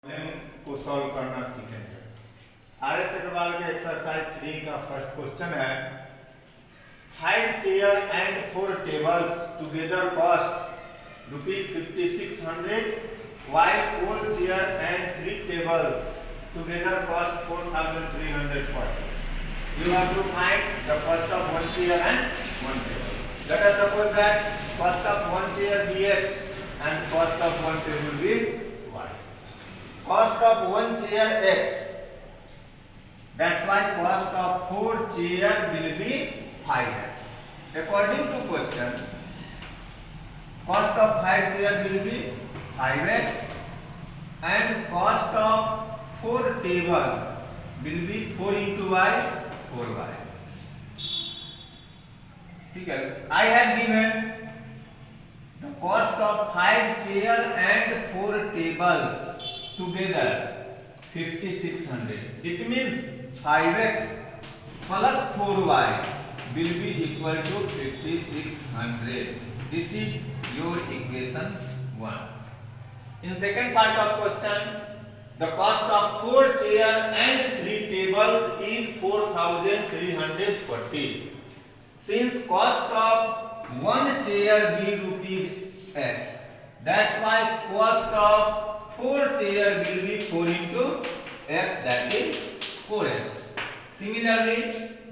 Problem को solve करना सीखेंगे। आर.एस. अग्रवाल के एक्सरसाइज 3 का फर्स्ट क्वेश्चन है, 5 chair and 4 tables together cost ₹5600 while 4 chair and 3 tables together cost 4340. You have to find the cost of 1 chair and 1 table. Let us suppose that cost of 1 chair be x and cost of 1 table be y. Cost of 1 chair x, that's why cost of 4 chair will be 5x. According to question, cost of 5 chair will be 5x and cost of 4 tables will be 4 into y 4y. ठीक है, I have given the cost of 5 chair and 4 tables together 5600. It means 5x plus 4y will be equal to 5600. This is your equation 1. In second part of question, the cost of 4 chair and 3 tables is 4340. Since cost of 1 chair be rupees x, that's why cost of 4 chair will be 4 into x, that is 4x. Similarly,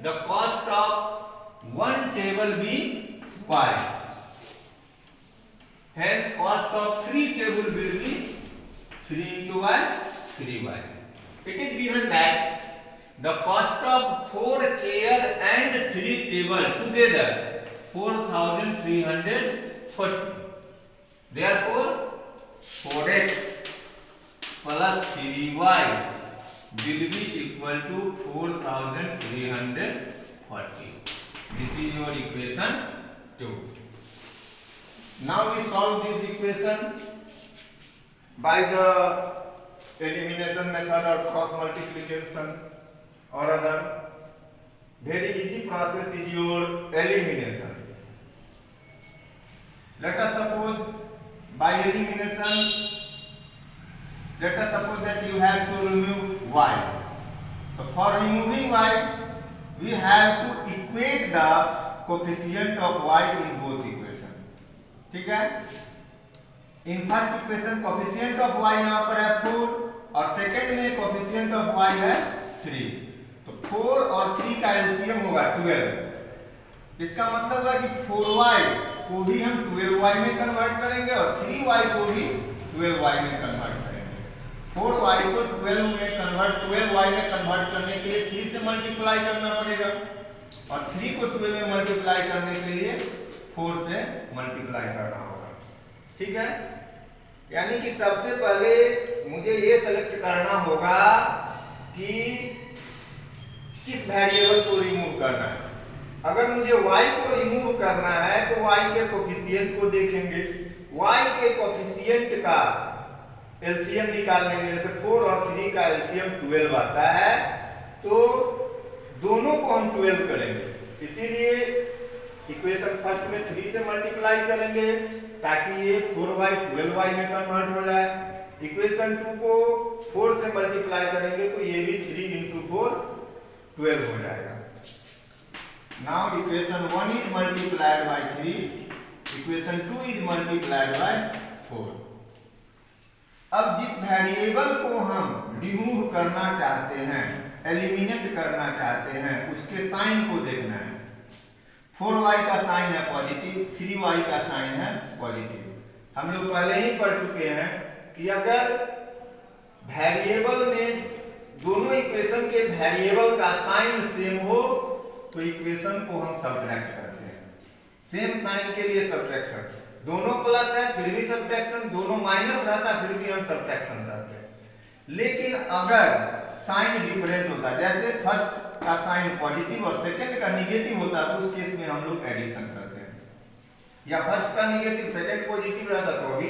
the cost of 1 table be y. Hence cost of 3 table will be 3 into y 3y. It is given that the cost of 4 chair and 3 table together 4340. Therefore 4x plus 3y will be equal to 4340. This is your equation 2. Now we solve this equation by the elimination method or cross multiplication or other. Very easy process is your elimination. Let us suppose by elimination, let us suppose that you have to remove y. So for removing y, we have to equate the coefficient of y in both equation. ठीक है, in first equation coefficient of y यहाँ पर है 4 और second में coefficient of y है 3, तो 4 और 3 का एलसीएम होगा 12। इसका मतलब है कि 4y को भी हम 12y में कन्वर्ट करेंगे और 3y को भी 12y में कन्वर्ट करेंगे। 4y को 12y में कन्वर्ट करने के लिए 3 से मल्टीप्लाई करना पड़ेगा और 3 को 12 में मल्टीप्लाई करने के लिए 4 से मल्टीप्लाई करना होगा। ठीक है, यानी कि सबसे पहले मुझे ये सेलेक्ट करना होगा कि किस वेरिएबल को रिमूव करना है। अगर मुझे y को रिमूव करना है तो y के कोफिशिएंट को देखेंगे, y के कोफिशिएंट का एलसीएम निकाल लेंगे। जैसे 4 और 3 का एलसीएम 12 आता है, तो दोनों को हम 12 करेंगे, इसीलिए इक्वेशन फर्स्ट में 3 से मल्टीप्लाई करेंगे ताकि ये 4y 12y में कन्वर्ट हो जाए। इक्वेशन 2 को 4 से मल्टीप्लाई करेंगे तो ये भी 3 into 4 12 हो जाएगा। Now equation 1 is multiplied by 3, equation 2 is multiplied by 4। अब जिस वेरिएबल को हम रिमूव करना चाहते हैं, एलिमिनेट करना चाहते हैं, उसके साइन को देखना है। 4y का साइन है पॉजिटिव, 3y का साइन है पॉजिटिव। हम लोग पहले ही पढ़ चुके हैं कि अगर वेरिएबल में दोनों इक्वेशन के वेरिएबल का साइन सेम हो तो इक्वेशन को हम सब्ट्रैक्ट करते हैं। सेम साइन के लिए सब्ट्रैक्शन, दोनों प्लस है फिर भी सब्ट्रैक्शन, दोनों माइनस रहता फिर भी हम सब्ट्रैक्शन करते हैं। लेकिन अगर साइन डिफरेंट होता, जैसे फर्स्ट का साइन पॉजिटिव और सेकंड का नेगेटिव होता, तो उस केस में हम लोग एडिशन करते हैं, या फर्स्ट का नेगेटिव सेकंड पॉजिटिव रहता तो भी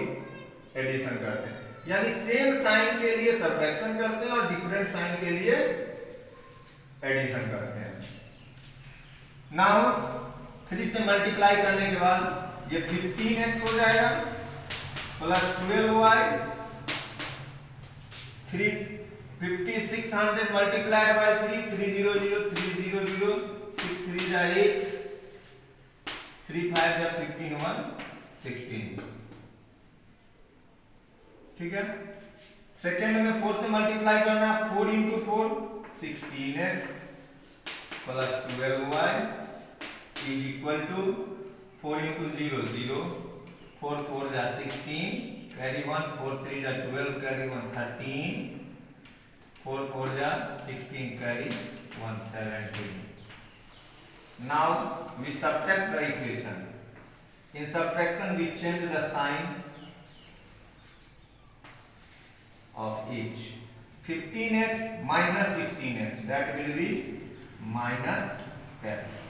एडिशन करते हैं। यानी सेम साइन के लिए सब्ट्रैक्शन करते हैं और डिफरेंट साइन के लिए एडिशन करते हैं। नाउ 3 से मल्टीप्लाई करने के बाद ये 15x हो जाएगा प्लस 12y 5600 multiplied by 3, 300, 300, 6 3 जा 8, 3 5 जा 15, 1 16। ठीक है। सेकेंड में 4 से मल्टीप्लाई करना, 4 into 4 16x plus 12y is equal to 4 into 0 0, 4 4 जा 16 कैरी 1, 4 3 जा 12 कैरी 1 13, 4 4 जा 16 carry 1 17. Now we subtract the equation. In subtraction we change the sign of each. 15x minus 16x, that will be minus x.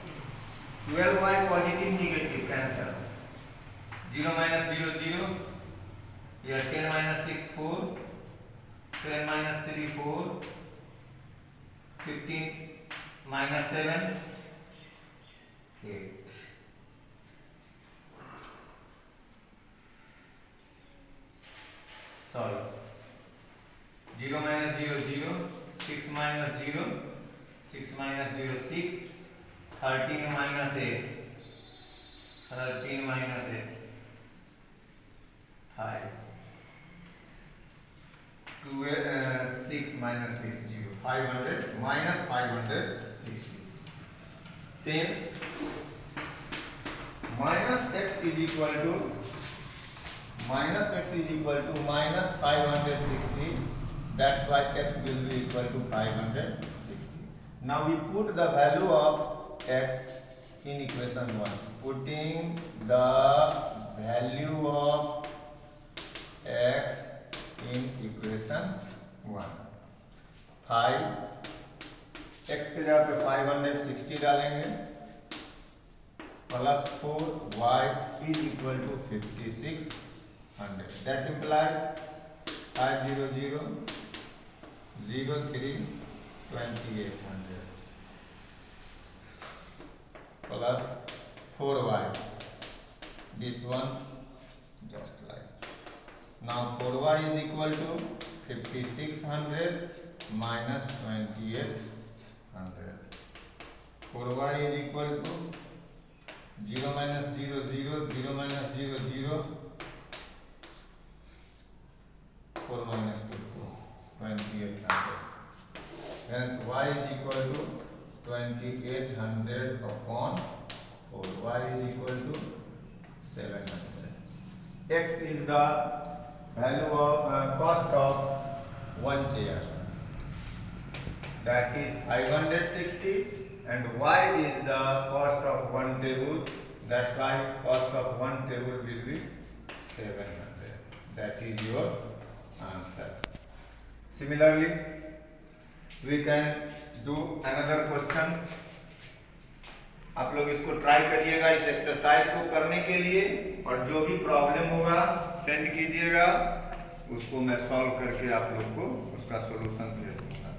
12y positive negative cancel. 0 minus 0 0. Here 10 minus 6 4. 7 minus 3 4. 15 minus 7 8. Sorry. 0 minus 0 0. 6 minus 0. 6 minus 0 6. 13 minus 8. 13 minus 8 5. 6 minus 6 0. 500 minus 560. Since minus x is equal to minus 560, that's why x will be equal to 560. Now we put the value of x in equation 1. Putting the value of x in equation 1. 5 x के जगह पे 560 डालेंगे plus 4y is equal to 5600. That implies 500 03 2800 plus 4y. This one just like. Now 4y is equal to 5600 minus 2800. 4y is equal to 0 minus 0 0, 0 minus 0 0, 4 minus 2 4, 2800. Hence y is equal to 2800 upon 4. Y is equal to 700. X is the value of cost of one chair, that is 560, and y is the cost of one table, that's why cost of one table will be 700. That is your answer. Similarly, we can do another question. आप लोग इसको try करिएगा इस exercise को करने के लिए, और जो भी प्रॉब्लम होगा सेंड कीजिएगा, उसको मैं सॉल्व करके आप लोग को उसका सॉल्यूशन भेज दूंगा।